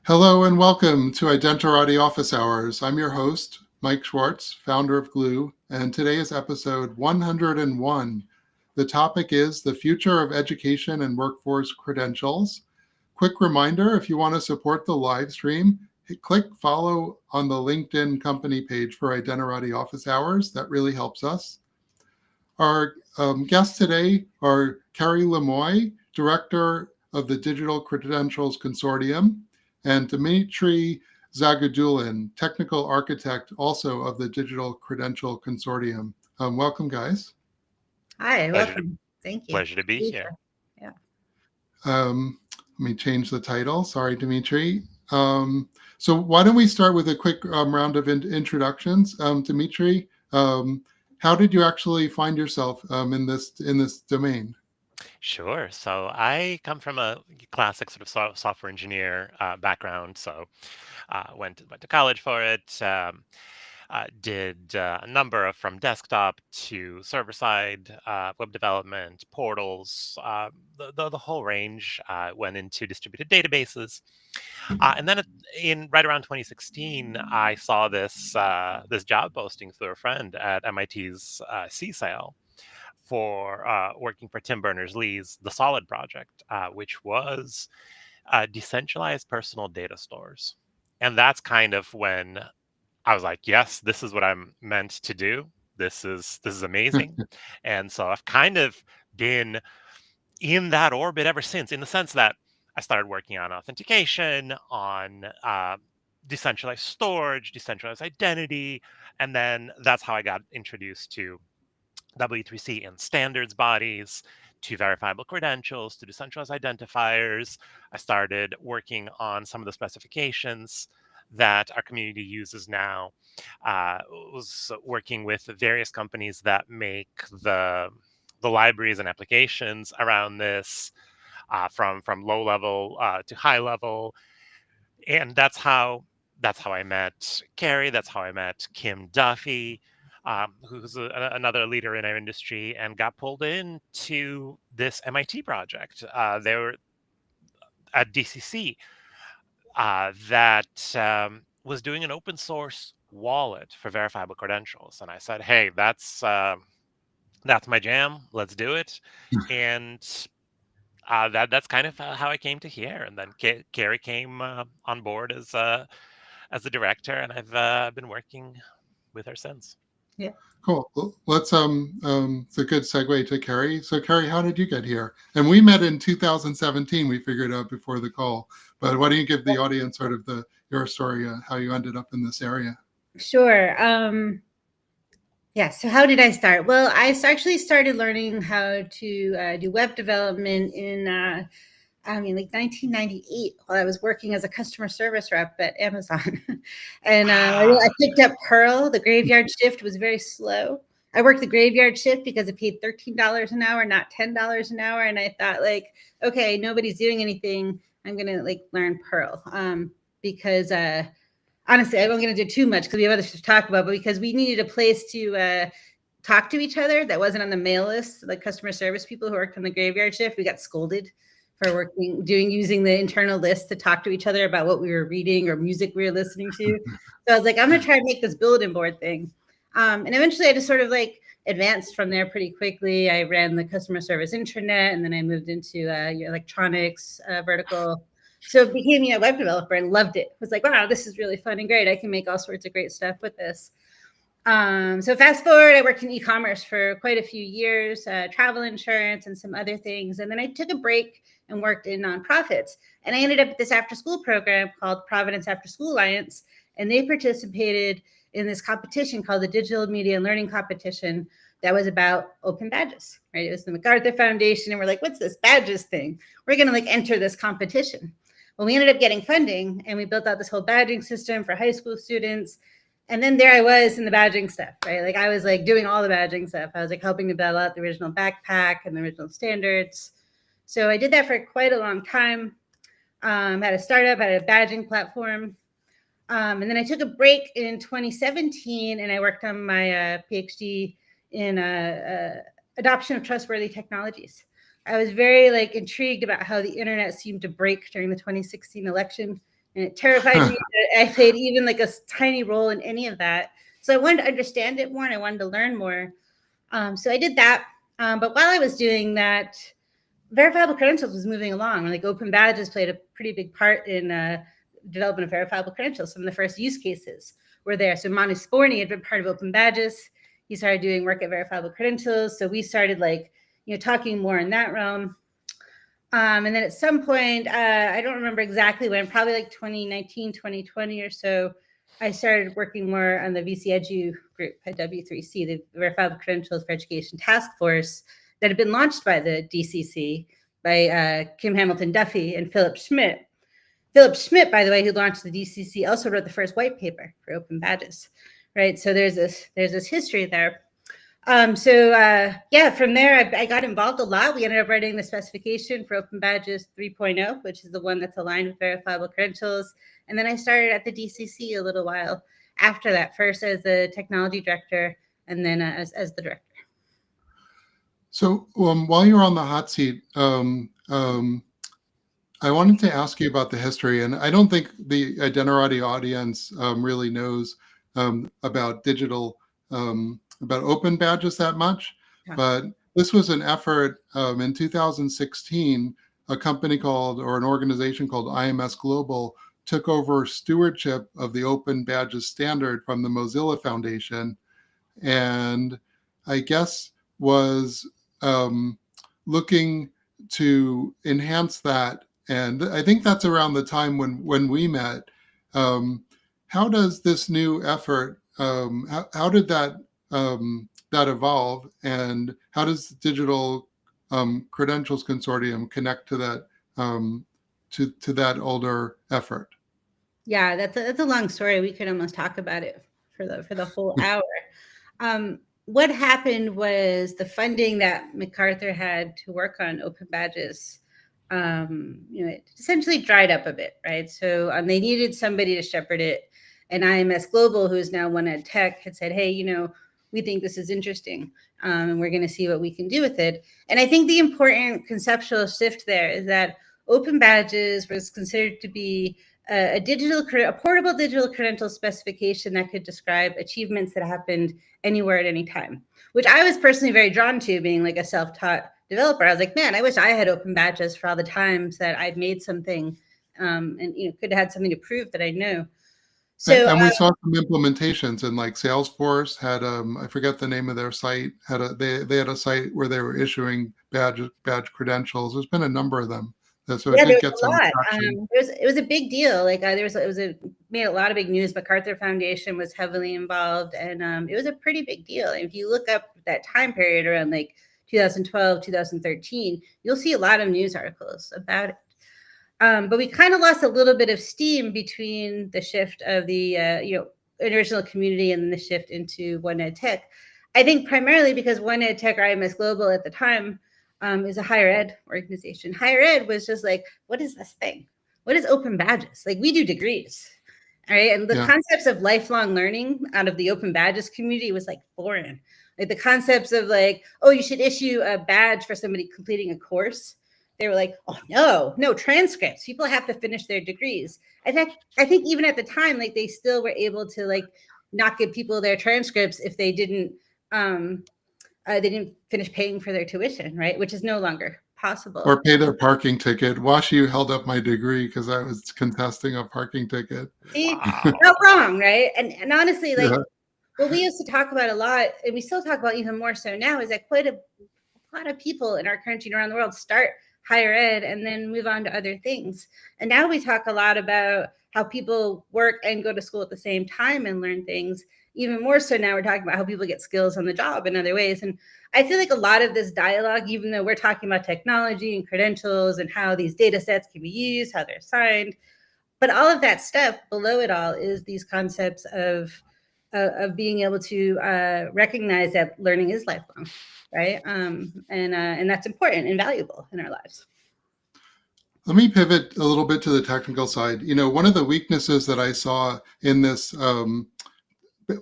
Hello and welcome to Identarati Office Hours. I'm your host, Mike Schwartz, founder of Glue, and today is episode 101. The topic is the future of education and workforce credentials. Quick reminder, if you want to support the live stream, click follow on the LinkedIn company page for Identarati Office Hours. That really helps us. Our guests today are Kerri Lemoie, Director of the Digital Credentials Consortium, and Dmitri Zagidulin, Technical Architect also of the Digital Credential Consortium. Welcome, guys. Hi, welcome. Thank you. Pleasure to be here. Yeah. Let me change the title. Sorry, Dmitri. So why don't we start with a quick round of introductions. Dmitri, how did you actually find yourself in this domain? Sure. So I come from a classic sort of software engineer background. So went to college for it. Did a number of from desktop to server side web development, portals, the whole range. Went into distributed databases, and then in right around 2016, I saw this job posting through a friend at MIT's CSAIL for working for Tim Berners-Lee's The Solid project, which was decentralized personal data stores. And that's kind of when I was like, yes, this is what I'm meant to do. This is amazing. And so I've kind of been in that orbit ever since, in the sense that I started working on authentication, on decentralized storage, decentralized identity, and then that's how I got introduced to W3C and standards bodies, to verifiable credentials, to decentralized identifiers. I started working on some of the specifications that our community uses now. Was working with various companies that make the libraries and applications around this, from low level to high level, and that's how I met Kerri. That's how I met Kim Duffy, who's another leader in our industry, and got pulled into this MIT project. They were at DCC that was doing an open source wallet for verifiable credentials, and I said, "Hey, that's my jam. Let's do it." And that's kind of how I came to here. And then Kerri came on board as the director, and I've been working with her since. Yeah. Cool. Well, let's it's a good segue to Kerri. So Kerri, how did you get here? And we met in 2017. We figured out before the call. But why don't you give the audience sort of your story, how you ended up in this area? Sure. Yeah. So how did I start? Well, I actually started learning how to do web development in like 1998, while I was working as a customer service rep at Amazon. And I picked up Perl. The graveyard shift was very slow. I worked the graveyard shift because it paid $13 an hour, not $10 an hour. And I thought, like, okay, nobody's doing anything. I'm going to learn Perl because honestly, I'm not going to do too much because we have other stuff to talk about, but because we needed a place to talk to each other that wasn't on the mail list, like customer service people who worked on the graveyard shift. We got scolded for using the internal list to talk to each other about what we were reading or music we were listening to. So I was like, I'm going to try to make this bulletin board thing. And eventually I just sort of advanced from there pretty quickly. I ran the customer service intranet, and then I moved into electronics vertical. So it became a web developer and loved it. Was like, wow, this is really fun and great. I can make all sorts of great stuff with this. So fast forward, I worked in e-commerce for quite a few years, travel insurance and some other things. And then I took a break and worked in nonprofits. And I ended up at this after-school program called Providence After School Alliance. And they participated in this competition called the Digital Media and Learning Competition that was about open badges, right? It was the MacArthur Foundation. And we're like, what's this badges thing? We're going to enter this competition. Well, we ended up getting funding, and we built out this whole badging system for high school students. And then there I was in the badging stuff, right? I was doing all the badging stuff. I was helping to build out the original backpack and the original standards. So I did that for quite a long time. Had a startup, had a badging platform. And then I took a break in 2017, and I worked on my PhD in adoption of trustworthy technologies. I was very intrigued about how the internet seemed to break during the 2016 election And it terrified me that I played even like a tiny role in any of that. So I wanted to understand it more and I wanted to learn more. So I did that. But while I was doing that, verifiable credentials was moving along. Like open badges played a pretty big part in development of verifiable credentials. Some of the first use cases were there. So Manu Sporny had been part of open badges. He started doing work at verifiable credentials. So we started talking more in that realm. And then at some point, I don't remember exactly when, probably like 2019, 2020 or so, I started working more on the VC Edu group at W3C, the Verifiable Credentials for Education Task Force that had been launched by the DCC by Kim Hamilton Duffy and Philip Schmidt. Philip Schmidt, by the way, who launched the DCC, also wrote the first white paper for open badges, right? So there's this history there. From there, I got involved a lot. We ended up writing the specification for Open Badges 3.0, which is the one that's aligned with verifiable credentials. And then I started at the DCC a little while after that, first as the technology director and then as the director. So while you're on the hot seat, I wanted to ask you about the history, and I don't think the Identirati audience really knows about about open badges that much, but this was an effort in 2016. A company or an organization called IMS Global took over stewardship of the open badges standard from the Mozilla Foundation, and I guess was looking to enhance that. And I think that's around the time when we met. How does this new effort, how did that evolve, and how does the Digital Credentials Consortium connect to that to that older effort? Yeah, that's a long story. We could almost talk about it for the whole hour. What happened was the funding that MacArthur had to work on open badges, it essentially dried up a bit, right? So they needed somebody to shepherd it. And IMS Global, who is now One Ed Tech, had said, hey, we think this is interesting, and we're going to see what we can do with it. And I think the important conceptual shift there is that open badges was considered to be a portable digital credential specification that could describe achievements that happened anywhere at any time, which I was personally very drawn to, being like a self-taught developer. I was like, man, I wish I had open badges for all the times that I'd made something and could have had something to prove that I knew. So, and we saw some implementations, and like Salesforce had I forget the name of their site, they had a site where they were issuing badge credentials. There's been a number of them. So it did get some traction. It was a big deal. Like made a lot of big news. MacArthur Foundation was heavily involved, and it was a pretty big deal. And if you look up that time period around like 2012, 2013, you'll see a lot of news articles about it. But we kind of lost a little bit of steam between the shift of the original community and the shift into One Ed Tech. I think primarily because One Ed Tech or IMS Global at the time is a higher ed organization. Higher ed was just like, what is this thing? What is open badges? Like, we do degrees, all right? And the concepts of lifelong learning out of the open badges community was like foreign. Like the concepts of like, oh, you should issue a badge for somebody completing a course. They were like, oh, no transcripts. People have to finish their degrees. I think even at the time, like they still were able to like not give people their transcripts if they didn't finish paying for their tuition, right? Which is no longer possible. Or pay their parking ticket. WashU held up my degree because I was contesting a parking ticket. See, not wrong, right? And honestly, like what we used to talk about a lot, and we still talk about even more so now, is that quite a lot of people in our country and around the world start higher ed and then move on to other things. And now we talk a lot about how people work and go to school at the same time and learn things. Even more so now we're talking about how people get skills on the job in other ways. And I feel like a lot of this dialogue, even though we're talking about technology and credentials and how these data sets can be used, how they're signed, but all of that stuff below it all is these concepts of being able to recognize that learning is lifelong, right? And that's important and valuable in our lives. Let me pivot a little bit to the technical side. One of the weaknesses that I saw in this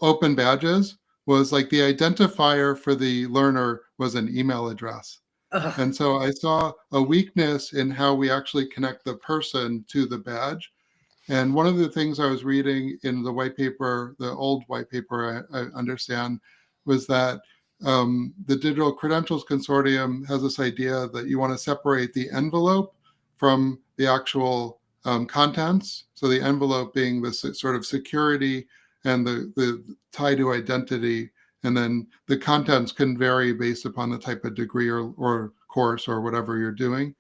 open badges was like the identifier for the learner was an email address. And so I saw a weakness in how we actually connect the person to the badge. And one of the things I was reading in the white paper, the old white paper, I understand, was that the Digital Credentials Consortium has this idea that you want to separate the envelope from the actual contents. So the envelope being the sort of security and the tie to identity. And then the contents can vary based upon the type of degree or course or whatever you're doing.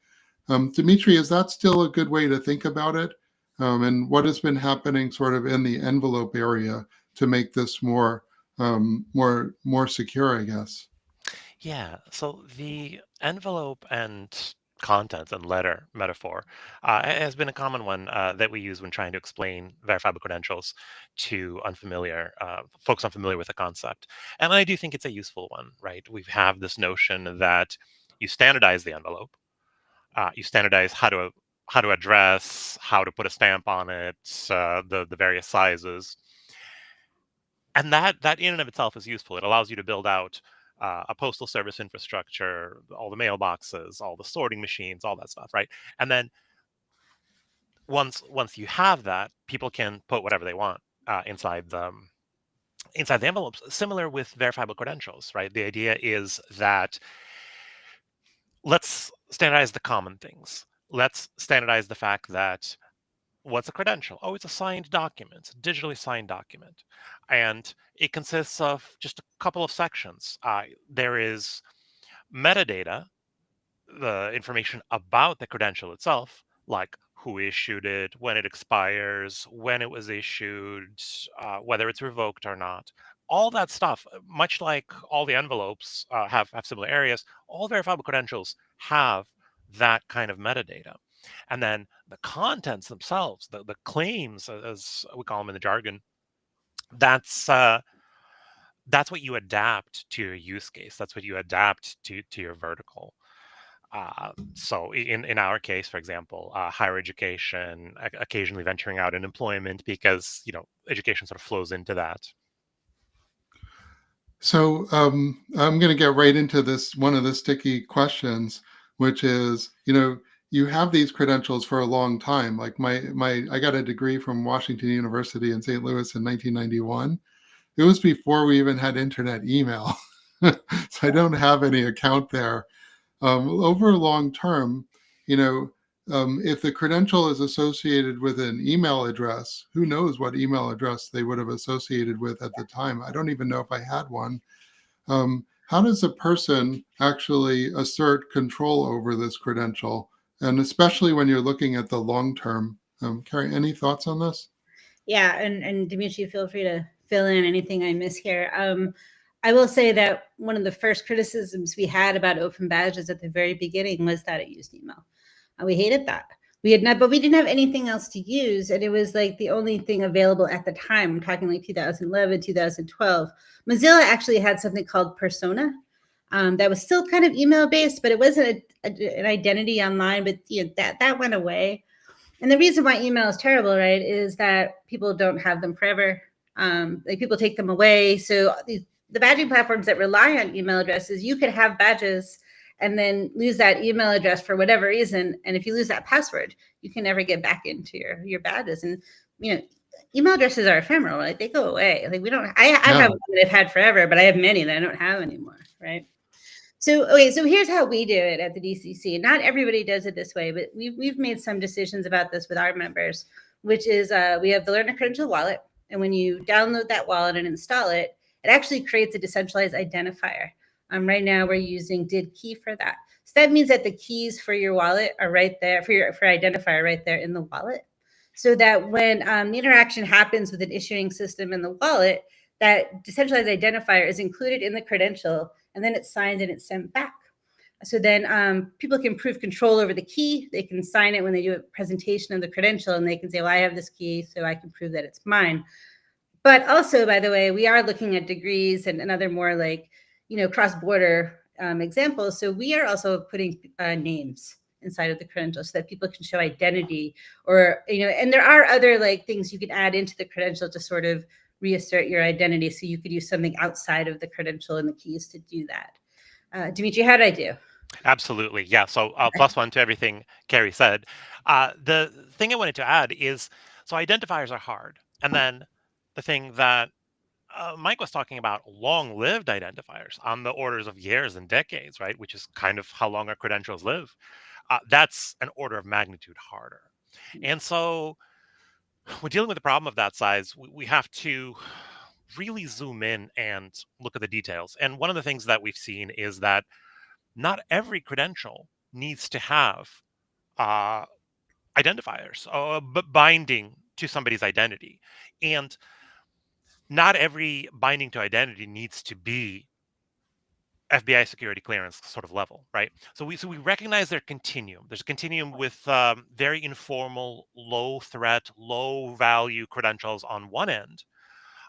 Dmitri, is that still a good way to think about it? And what has been happening sort of in the envelope area to make this more secure, I guess? Yeah, so the envelope and contents and letter metaphor has been a common one that we use when trying to explain verifiable credentials to folks unfamiliar with the concept. And I do think it's a useful one, right? We have this notion that you standardize the envelope, you standardize how to address, how to put a stamp on it, the various sizes, and that in and of itself is useful. It allows you to build out a postal service infrastructure, all the mailboxes, all the sorting machines, all that stuff, right? And then once you have that, people can put whatever they want inside the envelopes. Similar with verifiable credentials, right? The idea is that let's standardize the common things. Let's standardize the fact that what's a credential? Oh, it's a signed document, a digitally signed document. And it consists of just a couple of sections. There is metadata, the information about the credential itself, like who issued it, when it expires, when it was issued, whether it's revoked or not. All that stuff, much like all the envelopes have similar areas, all verifiable credentials have that kind of metadata. And then the contents themselves, the claims, as we call them in the jargon, that's what you adapt to your use case. That's what you adapt to your vertical. So in our case, for example, higher education, occasionally venturing out in employment because education sort of flows into that. So I'm going to get right into this one of the sticky questions, which is, you have these credentials for a long time. Like I got a degree from Washington University in St. Louis in 1991. It was before we even had internet email. So I don't have any account there. Over long term, if the credential is associated with an email address, who knows what email address they would have associated with at the time? I don't even know if I had one. How does a person actually assert control over this credential? And especially when you're looking at the long term. Kerri, any thoughts on this? Yeah, and Dmitri, feel free to fill in anything I miss here. I will say that one of the first criticisms we had about open badges at the very beginning was that it used email. We hated that. But we didn't have anything else to use, and it was like the only thing available at the time. I'm talking like 2011, 2012. Mozilla actually had something called Persona that was still kind of email based, but it wasn't an identity online. But that went away. And the reason why email is terrible, right, is that people don't have them forever. Like people take them away. So the badging platforms that rely on email addresses, you could have badges and then lose that email address for whatever reason. And if you lose that password, you can never get back into your badges. And email addresses are ephemeral, right? They go away. Like I have one that I've had forever, but I have many that I don't have anymore, right? So here's how we do it at the DCC. Not everybody does it this way, but we've made some decisions about this with our members, which is we have the Learner Credential Wallet. And when you download that wallet and install it, it actually creates a decentralized identifier. Right now we're using DidKey for that. So that means that the keys for your wallet are right there, for identifier right there in the wallet. So that when the interaction happens with an issuing system in the wallet, that decentralized identifier is included in the credential, and then it's signed and it's sent back. So then people can prove control over the key. They can sign it when they do a presentation of the credential, and they can say, well, I have this key, so I can prove that it's mine. But also, by the way, we are looking at degrees and other more like, cross-border examples. So we are also putting names inside of the credential so that people can show identity or, and there are other like things you can add into the credential to sort of reassert your identity. So you could use something outside of the credential and the keys to do that. Dmitri, how did I do? Absolutely. Yeah. So plus one to everything Kerri said. The thing I wanted to add is So identifiers are hard. And then the thing that Mike was talking about, long-lived identifiers on the orders of years and decades, right? Which is kind of how long our credentials live. That's an order of magnitude harder. And so when dealing with a problem of that size, we have to really zoom in and look at the details. And one of the things that we've seen is that not every credential needs to have uh, identifiers, but binding to somebody's identity. And not every binding to identity needs to be FBI security clearance sort of level, right? So we recognize their continuum. There's a continuum with very informal, low threat, low value credentials on one end,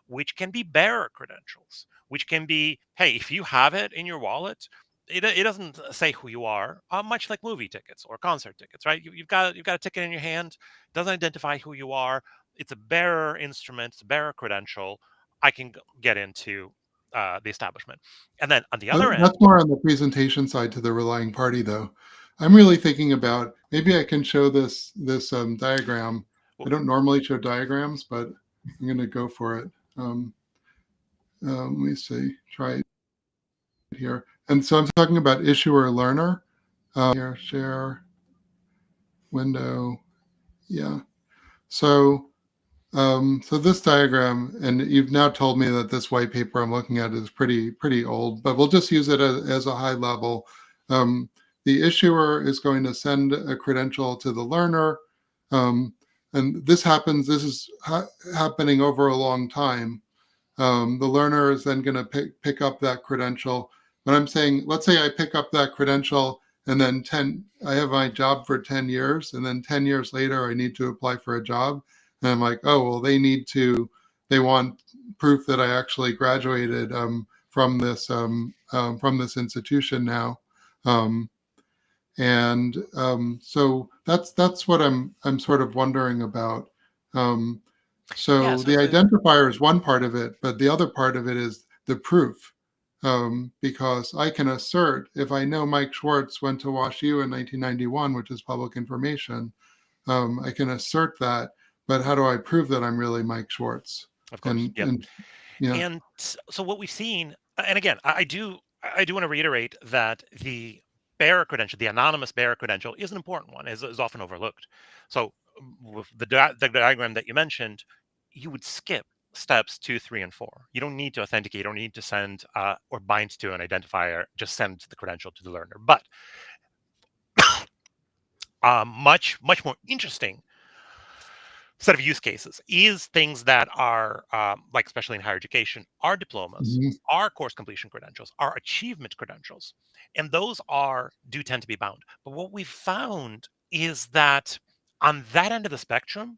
which can be bearer credentials, which can be, hey, if you have it in your wallet, it doesn't say who you are, much like movie tickets or concert tickets, right? You've got a ticket in your hand, doesn't identify who you are. It's a bearer instrument, it's a bearer credential. I can get into the establishment. And then on the other That's end, more on the presentation side to the relying party, though. I'm really thinking about maybe I can show this diagram. I don't normally show diagrams, but I'm going to go for it. Let me see. Try it here. And so I'm talking about issuer learner. Here, share window. Yeah. So so this diagram, and you've now told me that this white paper I'm looking at is pretty old, but we'll just use it as a high level. The issuer is going to send a credential to the learner, and this is happening over a long time. The learner is then going to pick up that credential. But I'm saying, let's say I pick up that credential and then I have my job for 10 years, and then 10 years later, I need to apply for a job. And I'm like, oh, well, they want proof that I actually graduated from this institution now. So that's what I'm sort of wondering about. yeah, So the identifier is one part of it, but the other part of it is the proof. Because I can assert, if I know Mike Schwartz went to WashU in 1991, which is public information, I can assert that, but how do I prove that I'm really Mike Schwartz? of course, yeah. Yeah. And so what we've seen, and again, I do want to reiterate that the bearer credential, the anonymous bearer credential, is an important one, is often overlooked. So with the diagram that you mentioned, you would skip steps 2, 3, and 4. You don't need to authenticate. You don't need to send or bind to an identifier. Just send the credential to the learner. But much more interesting set of use cases is things that are like, especially in higher education, are diplomas, Mhm. are course completion credentials, are achievement credentials, and those do tend to be bound. But what we've found is that on that end of the spectrum,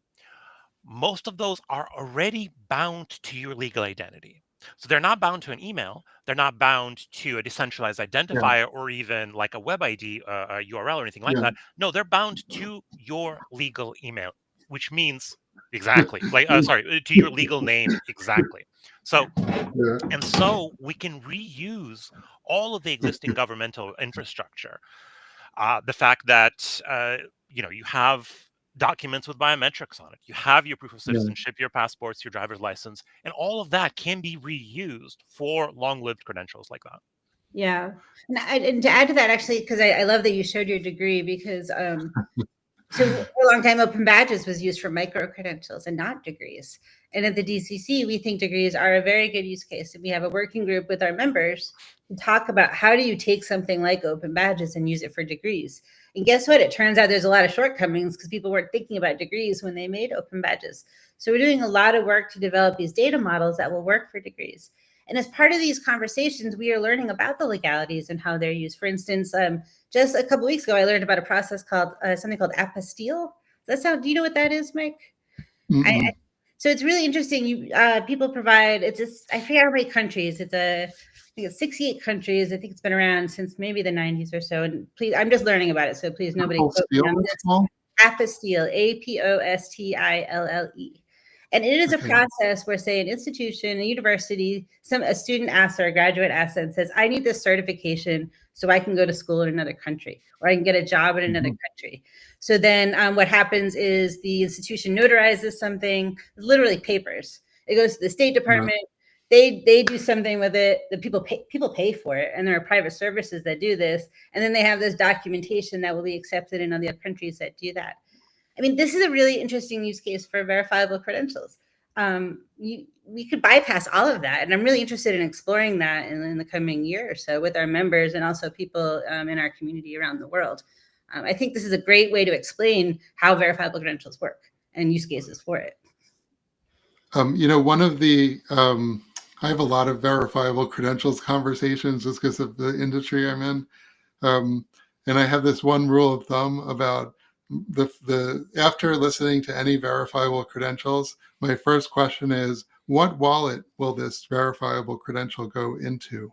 most of those are already bound to your legal identity. So they're not bound to an email, they're not bound to a decentralized Yeah. identifier or even like a web ID, a URL or anything like Yeah. that. No, they're bound to your legal email, which means exactly like sorry, to your legal name exactly. So Yeah. and so we can reuse all of the existing governmental infrastructure. The fact that you have documents with biometrics on it, you have your proof of Yeah. citizenship, your passports, your driver's license, and all of that can be reused for long-lived credentials like that. Yeah. And to add to that, actually, because I love that you showed your degree, because so for a long time, open badges was used for micro credentials and not degrees. And at the DCC, we think degrees are a very good use case. And we have a working group with our members to talk about how do you take something like open badges and use it for degrees. And guess what? It turns out there's a lot of shortcomings because people weren't thinking about degrees when they made open badges. So we're doing a lot of work to develop these data models that will work for degrees. And as part of these conversations, we are learning about the legalities and how they're used. For instance, just a couple weeks ago, I learned about a process called something called apostille. Do you know what that is, Mike? So it's really interesting. People provide, I forget how many countries. I think it's 68 countries. I think it's been around since maybe the 90s or so. And please, I'm just learning about it. So please, nobody quote me on this. Apostille, APOSTILLE. And it is a Okay. process where, say, an institution, a university, a student asks or a graduate asks and says, I need this certification so I can go to school in another country, or I can get a job in another country. So then what happens is the institution notarizes something, literally papers. It goes to the State Department. They do something with it. The people pay for it, and there are private services that do this. And then they have this documentation that will be accepted in other countries that do that. I mean, this is a really interesting use case for verifiable credentials. We could bypass all of that, and I'm really interested in exploring that in the coming year or so with our members and also people in our community around the world. I think this is a great way to explain how verifiable credentials work and use cases for it. One of the I have a lot of verifiable credentials conversations just because of the industry I'm in. And I have this one rule of thumb about the after listening to any verifiable credentials, my first question is, what wallet will this verifiable credential go into?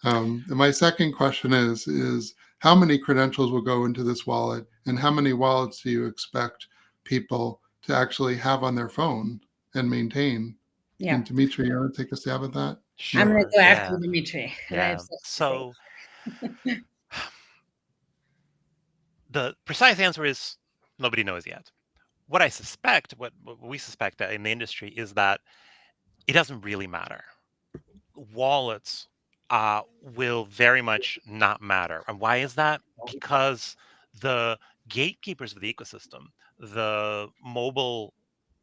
And my second question is how many credentials will go into this wallet, and how many wallets do you expect people to actually have on their phone and maintain? Yeah. And Dmitri, you want to take a stab at that? Sure. I'm going to go after Dmitri. Yeah. So the precise answer is nobody knows yet. What I suspect, what we suspect in the industry, is that it doesn't really matter. Wallets will very much not matter. And why is that? Because the gatekeepers of the ecosystem, the mobile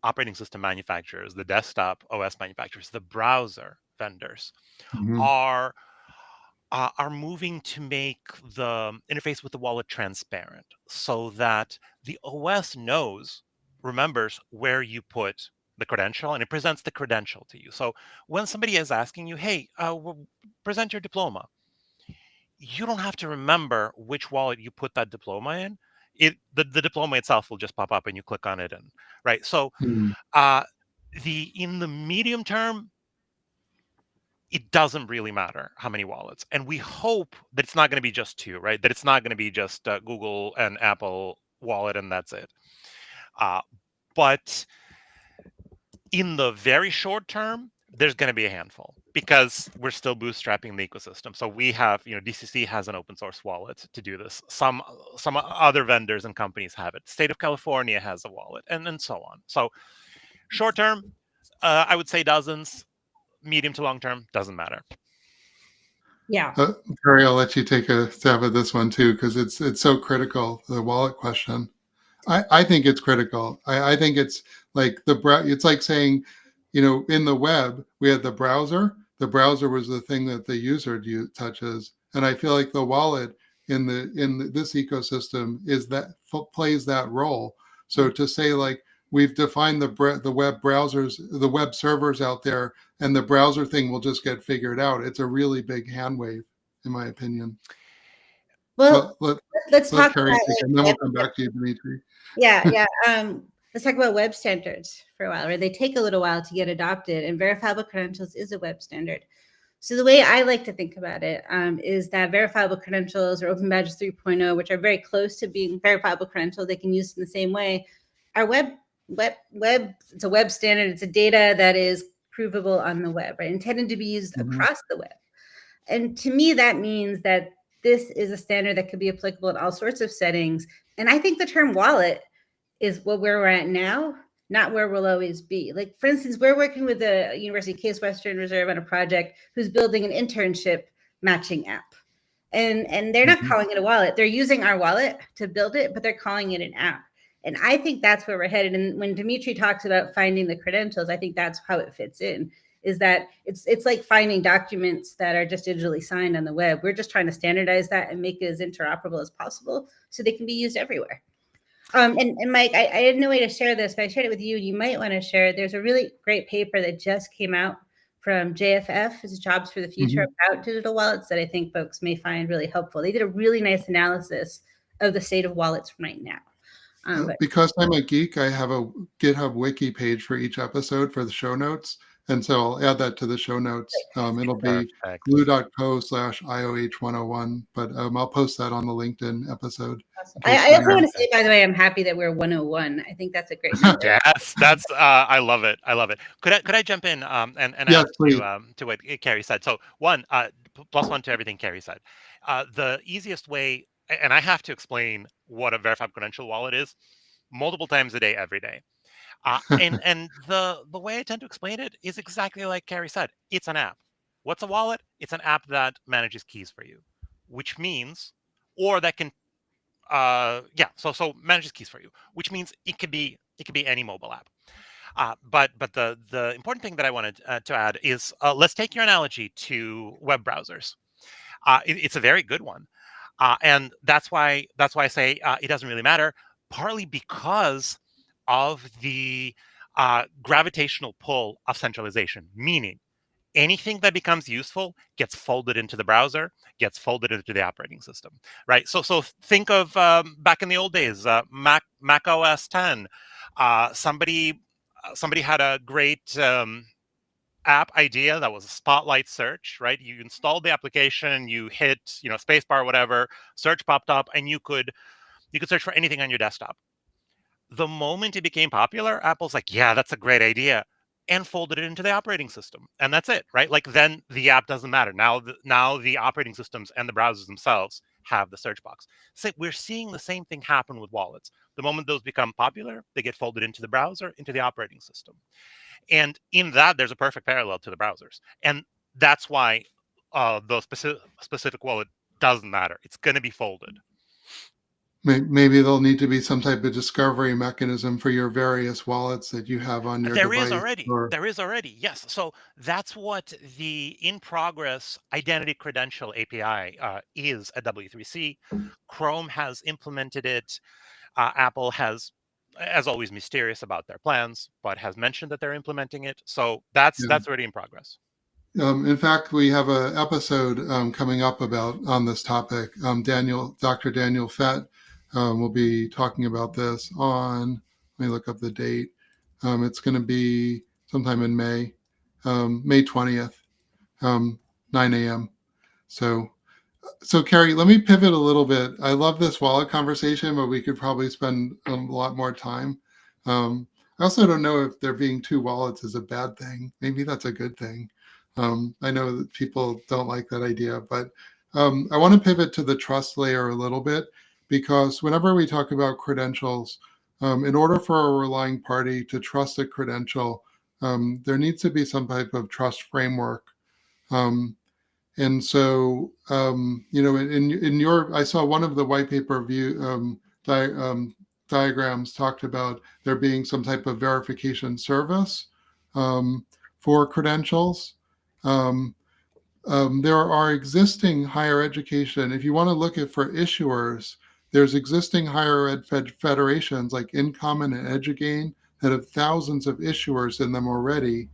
operating system manufacturers, the desktop OS manufacturers, the browser vendors, are moving to make the interface with the wallet transparent so that the OS remembers where you put the credential, and it presents the credential to you. So when somebody is asking you, hey, present your diploma, you don't have to remember which wallet you put that diploma in. The diploma itself will just pop up and you click on it, and right. So in the medium term, it doesn't really matter how many wallets. And we hope that it's not going to be just two, right? That it's not going to be just Google and Apple wallet and that's it. But in the very short term, there's going to be a handful because we're still bootstrapping the ecosystem. So we have, DCC has an open source wallet to do this. Some other vendors and companies have it. State of California has a wallet, and so on. So short term, I would say dozens. Medium to long term, doesn't matter. Yeah. Kerri, I'll let you take a stab at this one too, because it's so critical, the wallet question. I think it's critical. I think it's like it's like saying, in the web, we had the browser. The browser was the thing that the user touches. And I feel like the wallet in this ecosystem plays that role. So to say, like, we've defined the web browsers, the web servers out there, and the browser thing will just get figured out. It's a really big hand wave, in my opinion. Well, let's let talk Kerri about take it, and then we'll come back to you, Dmitri. Yeah. Let's talk about web standards for a while, right? They take a little while to get adopted, and verifiable credentials is a web standard. So the way I like to think about it is that verifiable credentials or Open Badges 3.0, which are very close to being verifiable credentials, they can use in the same way. Our web, it's a web standard. It's a data that is provable on the web, right? Intended to be used across the web. And to me, that means that this is a standard that could be applicable in all sorts of settings. And I think the term wallet is where we're at now, not where we'll always be. Like, for instance, we're working with the University of Case Western Reserve on a project who's building an internship matching app. And they're not calling it a wallet. They're using our wallet to build it, but they're calling it an app. And I think that's where we're headed. And when Dmitri talks about finding the credentials, I think that's how it fits in, is that it's like finding documents that are just digitally signed on the web. We're just trying to standardize that and make it as interoperable as possible so they can be used everywhere. And Mike, I had no way to share this, but I shared it with you. You might want to share it. There's a really great paper that just came out from JFF, it's Jobs for the Future, about digital wallets that I think folks may find really helpful. They did a really nice analysis of the state of wallets right now. Because I'm a geek, I have a GitHub wiki page for each episode for the show notes. And so I'll add that to the show notes. It'll be Perfect. glue.co/IOH101, but I'll post that on the LinkedIn episode. Awesome. In case I also want to anyone- say, by the way, I'm happy that we're 101. I think that's a great number. Yes, that's I love it. I love it. Could I jump in and Yes, add please. to what Kerri said? So one plus one to everything Kerri said. The easiest way, and I have to explain what a verified credential wallet is multiple times a day, every day. And the way I tend to explain it is exactly like Kerri said. It's an app. What's a wallet? It's an app that manages keys for you, which means, or that can so manages keys for you, which means it could be any mobile app. But the important thing that I wanted to add is, let's take your analogy to web browsers. It's a very good one, and that's why I say it doesn't really matter. Partly because of the gravitational pull of centralization, meaning anything that becomes useful gets folded into the browser, gets folded into the operating system, right? So think of back in the old days, Mac OS 10. Somebody had a great app idea that was a spotlight search, right? You installed the application, you hit spacebar, whatever, search popped up, and you could search for anything on your desktop. The moment it became popular, Apple's like, yeah, that's a great idea, and folded it into the operating system. And that's it, right? Like then the app doesn't matter. Now the operating systems and the browsers themselves have the search box. So we're seeing the same thing happen with wallets. The moment those become popular, they get folded into the browser, into the operating system. And in that, there's a perfect parallel to the browsers. And that's why the specific wallet doesn't matter. It's going to be folded. Maybe there'll need to be some type of discovery mechanism for your various wallets that you have on your There is device. already. Or There is already. Yes. So that's what the in progress identity credential API is at W3C. Chrome has implemented it. Apple has, as always, mysterious about their plans, but has mentioned that they're implementing it. So that's yeah. already in progress. In fact, we have an episode coming up on this topic. Dr. Daniel Fett will be talking about this on. Let me look up the date. It's going to be sometime in May, May 20th, 9 a.m. So Kerri, let me pivot a little bit. I love this wallet conversation, but we could probably spend a lot more time. I also don't know if there being two wallets is a bad thing. Maybe that's a good thing. I know that people don't like that idea, but I want to pivot to the trust layer a little bit, because whenever we talk about credentials, in order for a relying party to trust a credential, there needs to be some type of trust framework. And so, in your, I saw one of the white paper diagrams talked about there being some type of verification service for credentials. Um, there are existing higher education. If you want to look at for issuers, there's existing higher ed federations like Incommon and Edugain that have thousands of issuers in them already.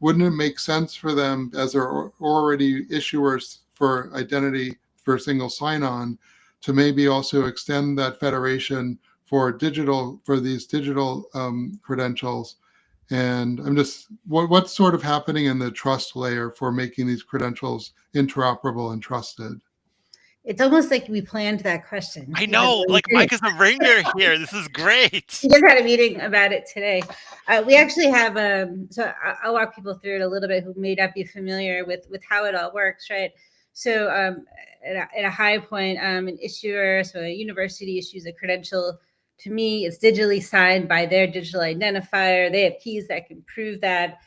Wouldn't it make sense for them, as they're already issuers for identity for single sign-on, to maybe also extend that federation for these digital credentials? And I'm just, what's sort of happening in the trust layer for making these credentials interoperable and trusted? It's almost like we planned that question. I know, like Mike is a ringer here. This is great. We just had a meeting about it today. We actually have, so I'll walk people through it a little bit who may not be familiar with how it all works, right? So at a high point, an issuer, so a university issues a credential to me. It's digitally signed by their digital identifier. They have keys that can prove that.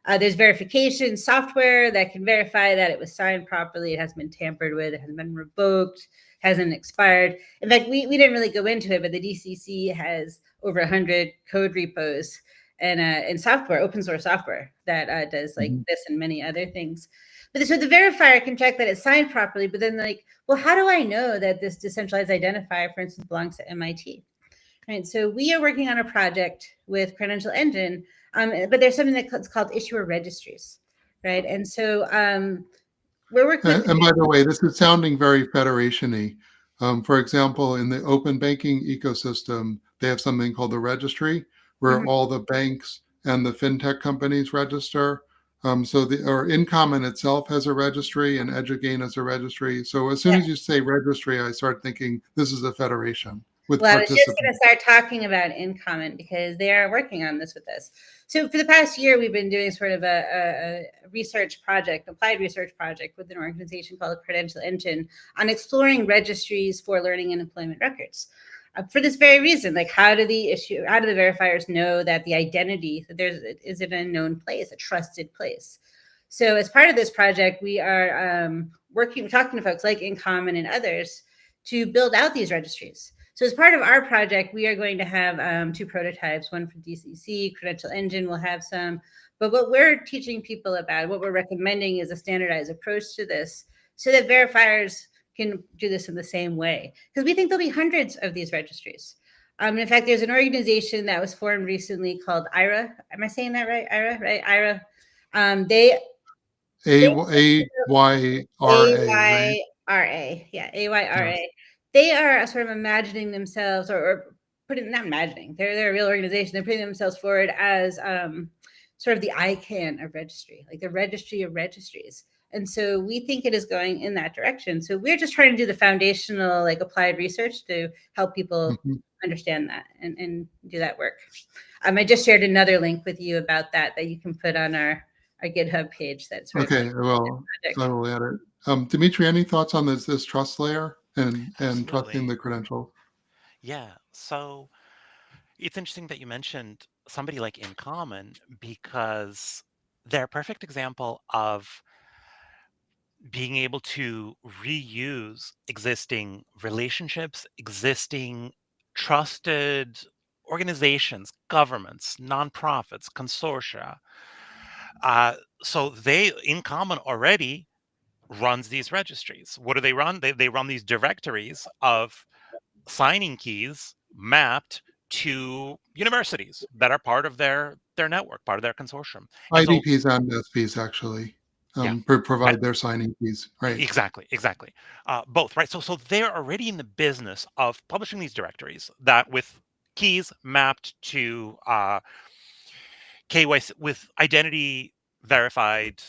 There's verification software that can verify that it was signed properly, it hasn't been tampered with, it hasn't been revoked, hasn't expired. In fact, we didn't really go into it, but the DCC has over 100 code repos and software, open source software that does like this and many other things. But so the verifier can check that it's signed properly, but then like, well, how do I know that this decentralized identifier, for instance, belongs to MIT? Right. So we are working on a project with Credential Engine, but there's something that's called issuer registries, right? And so we're working. And by the way, this is sounding very federation-y. For example, in the open banking ecosystem, they have something called the registry, where all the banks and the fintech companies register. Or InCommon itself has a registry, and Edugain has a registry. So as soon as you say registry, I start thinking this is a federation with Well, I was just going participants. to start talking about InCommon because they are working on this with us. So for the past year, we've been doing sort of a research project, applied research project with an organization called Credential Engine on exploring registries for learning and employment records. For this very reason, like how do the verifiers know that the identity that is in a known place, a trusted place? So as part of this project, we are talking to folks like InCommon and others to build out these registries. So as part of our project, we are going to have 2 prototypes, one for DCC, Credential Engine will have some. But what we're teaching people about, what we're recommending is a standardized approach to this so that verifiers can do this in the same way. Because we think there'll be hundreds of these registries. In fact, there's an organization that was formed recently called IRA. Am I saying that right? IRA, right? IRA. AYRA, yeah, AYRA. Yes. They are sort of imagining themselves, or putting, not imagining, they're a real organization. They're putting themselves forward as sort of the ICANN of registry, like the registry of registries. And so we think it is going in that direction. So we're just trying to do the foundational, like applied research to help people understand that and do that work. I just shared another link with you about that you can put on our GitHub page. That's right. Okay. Well, so I will add it. Dmitri, any thoughts on this trust layer and trusting the credential? Yeah. So it's interesting that you mentioned somebody like InCommon because they're a perfect example of being able to reuse existing relationships, existing trusted organizations, governments, nonprofits, consortia. So InCommon already runs these registries. What do they run? They run these directories of signing keys mapped to universities that are part of their network, part of their consortium. And so, IDPs and SPs actually yeah, provide their signing keys, right? exactly. Both, right? So they're already in the business of publishing these directories that with keys mapped to KYC with identity verified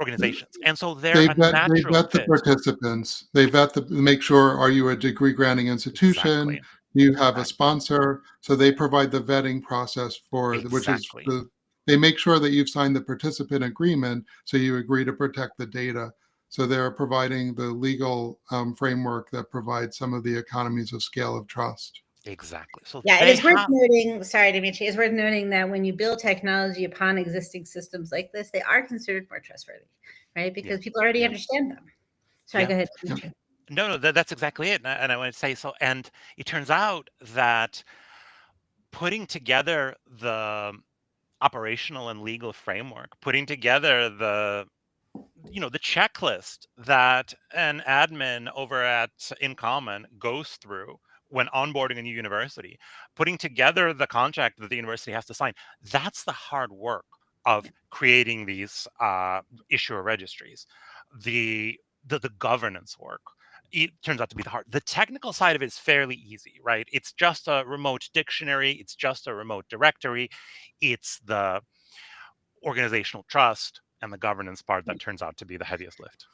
organizations, and so they're a They natural vet the fit. participants. They make sure, are you a degree granting institution? Exactly, Do you have a exactly, sponsor? So they provide the vetting process exactly. they make sure that you've signed the participant agreement, so you agree to protect the data. So they're providing the legal framework that provides some of the economies of scale of trust. Exactly. So Yeah, it they is worth have, noting, sorry, Dimitri, it's worth noting that when you build technology upon existing systems like this, they are considered more trustworthy, right? yeah, Because people already yeah, understand them. Sorry, yeah. go ahead, Yeah. Dimitri. No, that's exactly it. And I want to say so. And it turns out that putting together the operational and legal framework, putting together the checklist that an admin over at InCommon goes through when onboarding a new university, putting together the contract that the university has to sign, that's the hard work of creating these issuer registries. The governance work, it turns out to be the hard. The technical side of it is fairly easy, right? It's just a remote dictionary, it's just a remote directory, it's the organizational trust and the governance part that turns out to be the heaviest lift.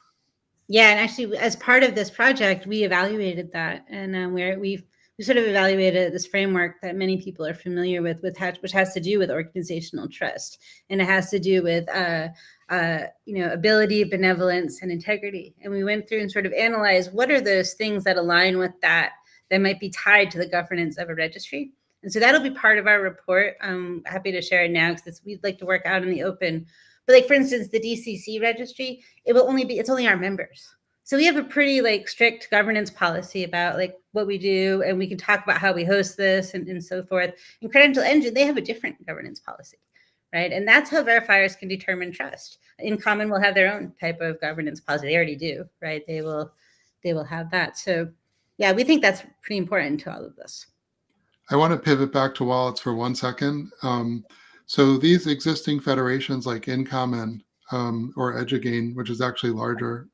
Yeah, and actually, as part of this project, we evaluated that, and we sort of evaluated this framework that many people are familiar with which has to do with organizational trust, and it has to do with ability, benevolence, and integrity. And we went through and sort of analyzed what are those things that align with that might be tied to the governance of a registry. And so that'll be part of our report. I'm happy to share it now because we'd like to work out in the open. But like, for instance, the DCC registry, it's only our members. So we have a pretty like strict governance policy about like what we do, and we can talk about how we host this and so forth. In Credential Engine, they have a different governance policy, right? And that's how verifiers can determine trust. InCommon will have their own type of governance policy. They already do, right? They will have that. So yeah, we think that's pretty important to all of this. I want to pivot back to wallets for 1 second. So these existing federations like InCommon or Edugain, which is actually larger,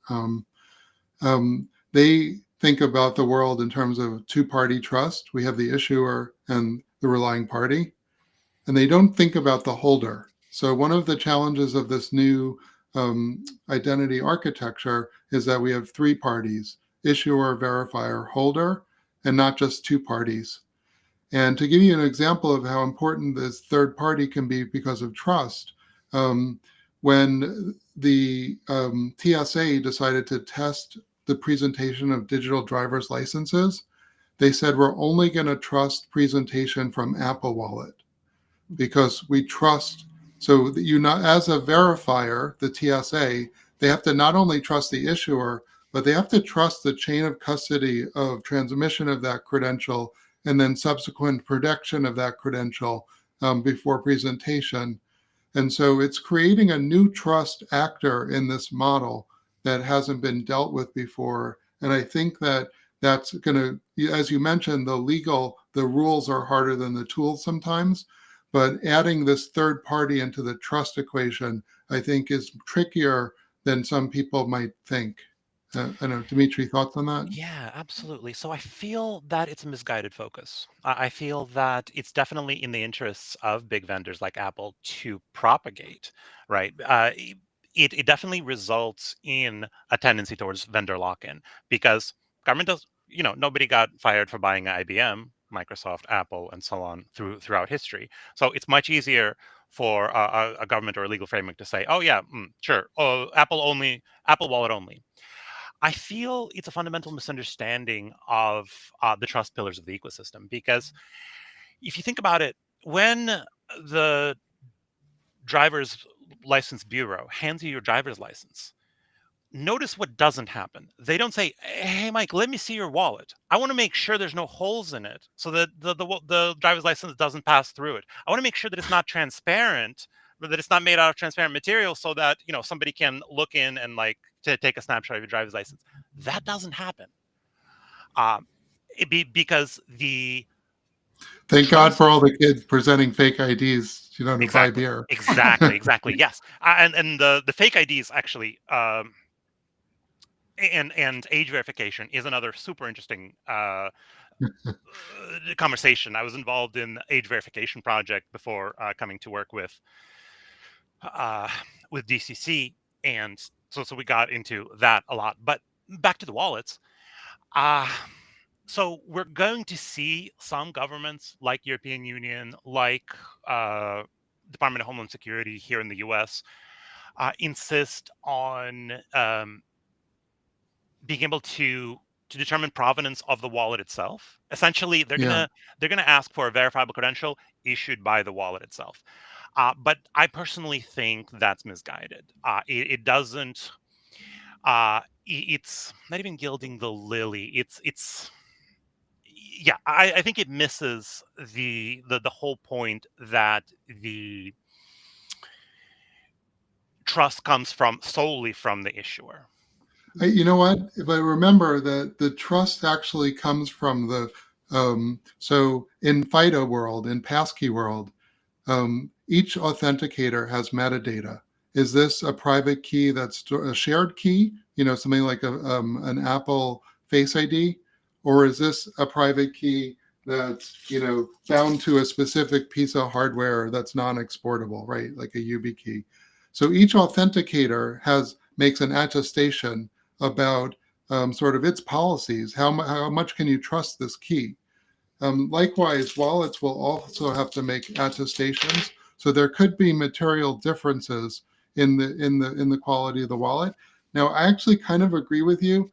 they think about the world in terms of two-party trust. We have the issuer and the relying party, and they don't think about the holder. So one of the challenges of this new identity architecture is that we have three parties: issuer, verifier, holder, and not just two parties. And to give you an example of how important this third party can be because of trust, when the TSA decided to test the presentation of digital driver's licenses, they said we're only going to trust presentation from Apple Wallet because we trust. So that you not as a verifier, the TSA, they have to not only trust the issuer, but they have to trust the chain of custody of transmission of that credential and then subsequent protection of that credential before presentation. And so it's creating a new trust actor in this model that hasn't been dealt with before. And I think that that's going to, as you mentioned, the rules are harder than the tools sometimes. But adding this third party into the trust equation, I think, is trickier than some people might think. I know, Dmitri, thoughts on that? Yeah, absolutely. So I feel that it's a misguided focus. I feel that it's definitely in the interests of big vendors like Apple to propagate, right? It definitely results in a tendency towards vendor lock-in because government does, nobody got fired for buying IBM, Microsoft, Apple, and so on throughout history. So it's much easier for a government or a legal framework to say, oh yeah, sure, oh, Apple Wallet only. I feel it's a fundamental misunderstanding of the trust pillars of the ecosystem because if you think about it, when the driver's license bureau hands you your driver's license, notice what doesn't happen. They don't say, "Hey, Mike, let me see your wallet. I want to make sure there's no holes in it so that the driver's license doesn't pass through it. I want to make sure that it's not transparent, but that it's not made out of transparent material so that somebody can look in and like to take a snapshot of your driver's license." That doesn't happen. Um, because the Thank God trust. for all the kids presenting fake IDs, to buy Exactly, beer. exactly. Yes, and the fake IDs actually. And age verification is another super interesting conversation. I was involved in age verification project before coming to work uh, with DCC, and so we got into that a lot. But back to the wallets. Uh, so we're going to see some governments like European Union, like uh, Department of Homeland Security here in the U.S. Insist on being able to determine provenance of the wallet itself. Essentially, they're Yeah. gonna ask for a verifiable credential issued by the wallet itself. But I personally think that's misguided. It doesn't. It's not even gilding the lily. It's yeah. I think it misses the whole point that the trust comes from solely from the issuer. You know what? But remember that the trust actually comes from so in FIDO world, in passkey world, each authenticator has metadata. Is this a private key that's a shared key, something like an Apple Face ID? Or is this a private key that's, bound to a specific piece of hardware that's non-exportable, right? Like a YubiKey. So each authenticator makes an attestation about sort of its policies. How much can you trust this key? Likewise, wallets will also have to make attestations. So there could be material differences in the quality of the wallet. Now, I actually kind of agree with you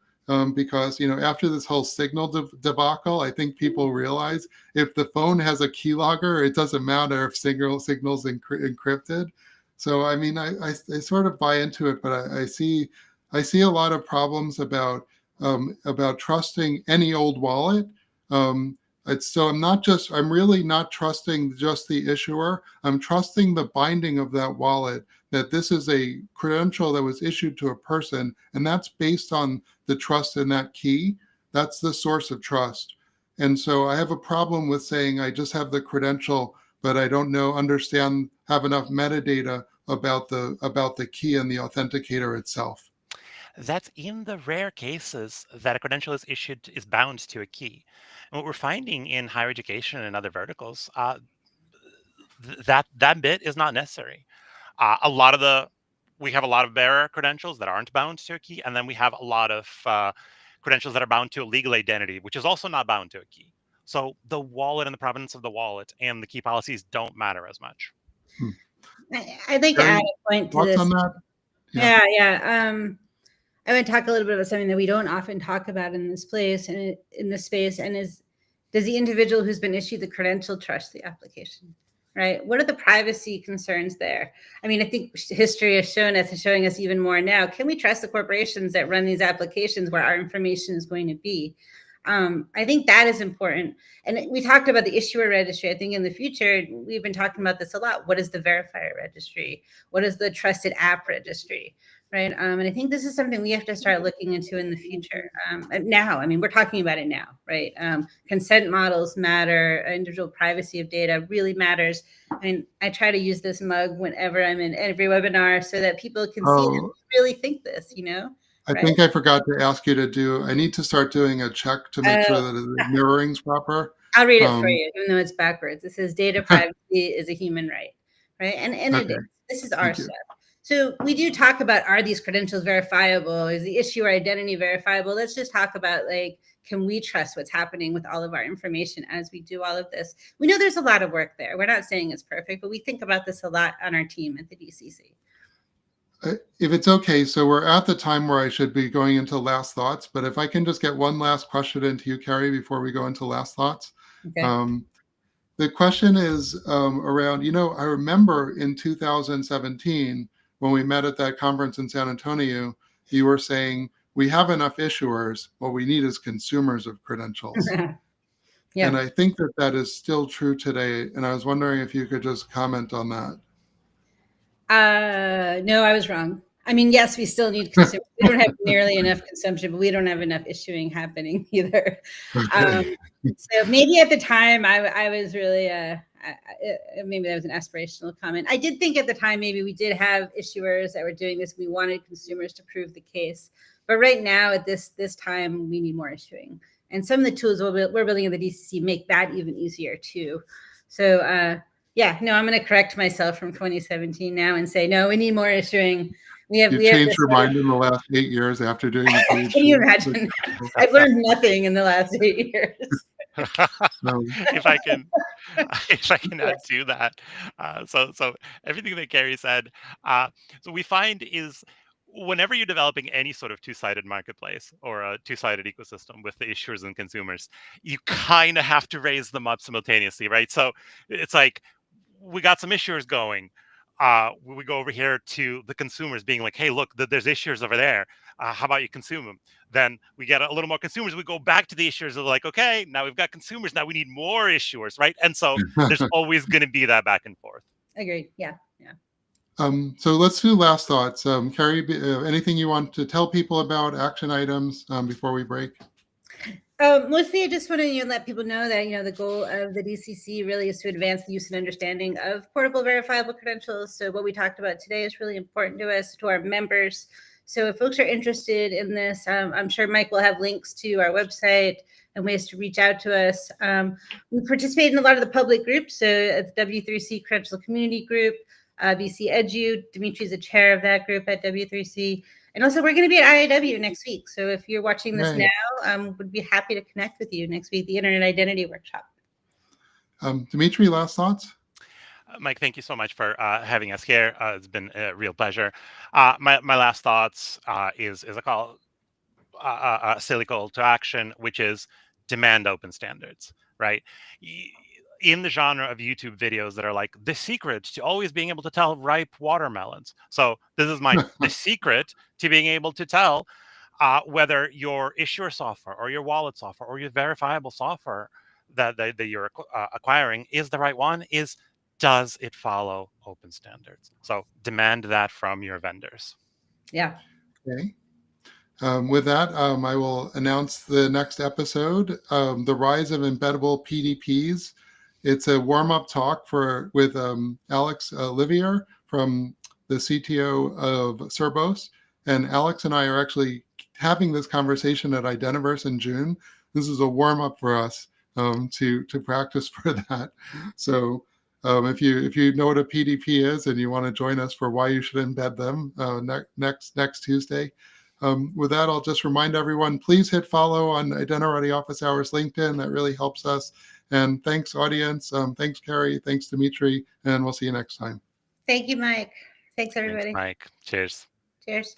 because after this whole signal debacle, I think people realize if the phone has a keylogger, it doesnn't matter if signals encrypted. So I mean, I sort of buy into it, but I see a lot of problems about trusting any old wallet. Um, I'm really not trusting just the issuer. I'm trusting the binding of that wallet, that this is a credential that was issued to a person, and that's based on the trust in that key. That's the source of trust. And so I have a problem with saying I just have the credential, but I don't have enough metadata about the key and the authenticator itself. That's in the rare cases that a credential is bound to a key. And what we're finding in higher education and other verticals, that bit is not necessary. We have a lot of bearer credentials that aren't bound to a key, and then we have a lot of credentials that are bound to a legal identity, which is also not bound to a key. So the wallet and the provenance of the wallet and the key policies don't matter as much. I'd like to Kerri, add a point to thoughts this. on that? Yeah. I want to talk a little bit about something that we don't often talk about in this place and in this space, and does the individual who's been issued the credential trust the application, right? What are the privacy concerns there? I mean, I think history has shown us, and showing us even more now. Can we trust the corporations that run these applications where our information is going to be? I think that is important. And we talked about the issuer registry. I think in the future, we've been talking about this a lot. What is the verifier registry? What is the trusted app registry? Right. And I think this is something we have to start looking into in the future. Now, I mean, we're talking about it now, right? Consent models matter. Individual privacy of data really matters. And I try to use this mug whenever I'm in every webinar so that people can see that we really think this, I think I forgot to ask you I need to start doing a check to make sure that the mirroring's proper. I'll read it for you, even though it's backwards. It says data privacy is a human right? And it is. This is our stuff. So we do talk about, are these credentials verifiable? Is the issuer identity verifiable? Let's just talk about, can we trust what's happening with all of our information as we do all of this? We know there's a lot of work there. We're not saying it's perfect, but we think about this a lot on our team at the DCC. If it's okay, so we're at the time where I should be going into last thoughts, but if I can just get one last question into you, Kerri, before we go into last thoughts. Okay. The question is around, I remember in 2017, when we met at that conference in San Antonio, you were saying, we have enough issuers, what we need is consumers of credentials. Yeah. And I think that is still true today. And I was wondering if you could just comment on that. No, I was wrong. I mean, yes, we still need consumers. We don't have nearly enough consumption, but we don't have enough issuing happening either. Okay. So maybe at the time I was really, maybe that was an aspirational comment. I did think at the time, maybe we did have issuers that were doing this. We wanted consumers to prove the case. But right now at this time, we need more issuing. And some of the tools we're building in the DCC make that even easier too. So, yeah, no, I'm going to correct myself from 2017 now and say, no, we need more issuing. You changed your mind in the last 8 years after doing the PhD. Can you imagine? I've learned nothing in the last 8 years. If I can add to that. So everything that Kerri said, so we find is whenever you're developing any sort of two-sided marketplace or a two-sided ecosystem with the issuers and consumers, you kind of have to raise them up simultaneously, right? So it's like, we got some issuers going. We go over here to the consumers being like, hey, look, there's issuers over there. How about you consume them? Then we get a little more consumers. We go back to the issuers. They're like, okay, now we've got consumers. Now we need more issuers, right? And so there's always going to be that back and forth. Agreed. Yeah. So let's do last thoughts. Kerri, anything you want to tell people about action items before we break? Mostly I just want to let people know that, the goal of the DCC really is to advance the use and understanding of portable verifiable credentials. So what we talked about today is really important to us, to our members. So if folks are interested in this, I'm sure Mike will have links to our website and ways to reach out to us. We participate in a lot of the public groups. So at the W3C Credential Community Group, VC Edu, Dmitri is the chair of that group at W3C. And also, we're going to be at IIW next week. So if you're watching this now, would be happy to connect with you next week, the Internet Identity Workshop. Dmitri, last thoughts? Mike, thank you so much for having us here. It's been a real pleasure. My last thoughts is a silly call to action, which is demand open standards, right? In the genre of YouTube videos that are like the secret to always being able to tell ripe watermelons. So this is the secret to being able to tell whether your issuer software or your wallet software or your verifiable software that you're acquiring is the right one, does it follow open standards? So demand that from your vendors. Yeah. Okay. With that, I will announce the next episode, The Rise of Embeddable PDPs. It's a warm-up talk with Alex Livier from the CTO of Cerbos. And Alex and I are actually having this conversation at Identiverse in June. This is a warm-up for us to practice for that. So If you know what a PDP is and you want to join us for why you should embed them next Tuesday. With that, I'll just remind everyone, please hit follow on Identity Office Hours LinkedIn. That really helps us. And thanks, audience. Thanks, Kerri. Thanks, Dmitri. And we'll see you next time. Thank you, Mike. Thanks, Thanks, everybody. Mike. Cheers. Cheers.